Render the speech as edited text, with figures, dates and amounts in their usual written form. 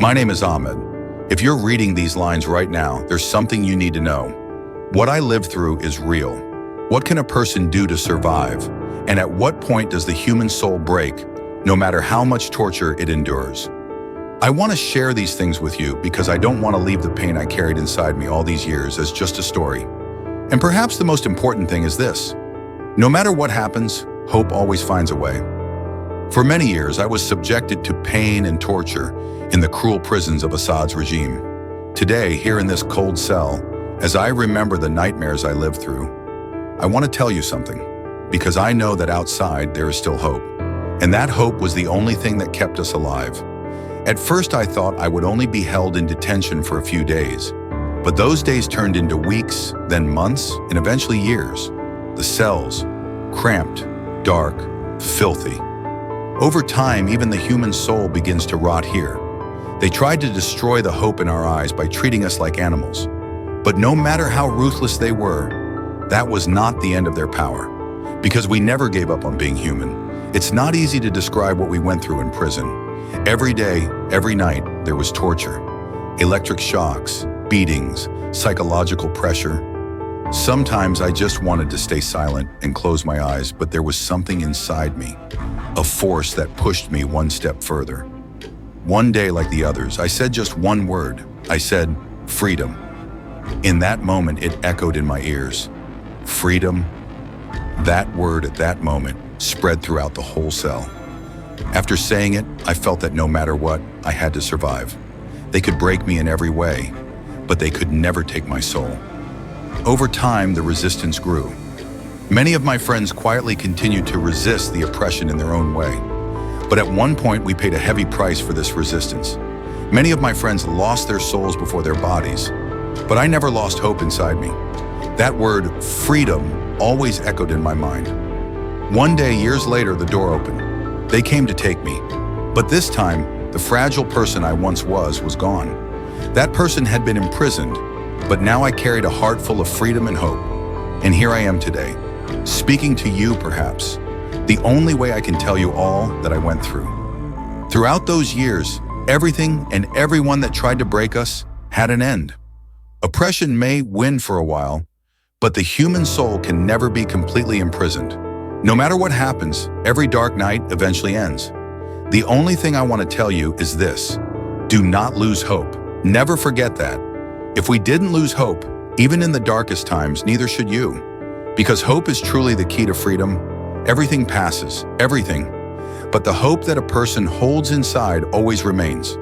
My name is Ahmed. If you're reading these lines right now, there's something you need to know. What I lived through is real. What can a person do to survive? And at what point does the human soul break, no matter how much torture it endures? I want to share these things with you because I don't want to leave the pain I carried inside me all these years as just a story. And perhaps the most important thing is this: no matter what happens, hope always finds a way. For many years, I was subjected to pain and torture in the cruel prisons of Assad's regime. Today, here in this cold cell, as I remember the nightmares I lived through, I want to tell you something, because I know that outside there is still hope. And that hope was the only thing that kept us alive. At first, I thought I would only be held in detention for a few days. But those days turned into weeks, then months, and eventually years. The cells, cramped, dark, filthy. Over time, even the human soul begins to rot here. They tried to destroy the hope in our eyes by treating us like animals. But no matter how ruthless they were, that was not the end of their power. Because we never gave up on being human. It's not easy to describe what we went through in prison. Every day, every night, there was torture. Electric shocks, beatings, psychological pressure. Sometimes I just wanted to stay silent and close my eyes, but there was something inside me, a force that pushed me one step further. One day, like the others, I said just one word. I said, freedom. In that moment, it echoed in my ears. Freedom. That word at that moment spread throughout the whole cell. After saying it, I felt that no matter what, I had to survive. They could break me in every way, but they could never take my soul. Over time, the resistance grew. Many of my friends quietly continued to resist the oppression in their own way. But at one point, we paid a heavy price for this resistance. Many of my friends lost their souls before their bodies, but I never lost hope inside me. That word, freedom, always echoed in my mind. One day, years later, the door opened. They came to take me, but this time, the fragile person I once was gone. That person had been imprisoned, but now I carried a heart full of freedom and hope. And here I am today, speaking to you perhaps, the only way I can tell you all that I went through. Throughout those years, everything and everyone that tried to break us had an end. Oppression may win for a while, but the human soul can never be completely imprisoned. No matter what happens, every dark night eventually ends. The only thing I want to tell you is this: do not lose hope. Never forget that. If we didn't lose hope, even in the darkest times, neither should you. Because hope is truly the key to freedom. Everything passes, everything. But the hope that a person holds inside always remains.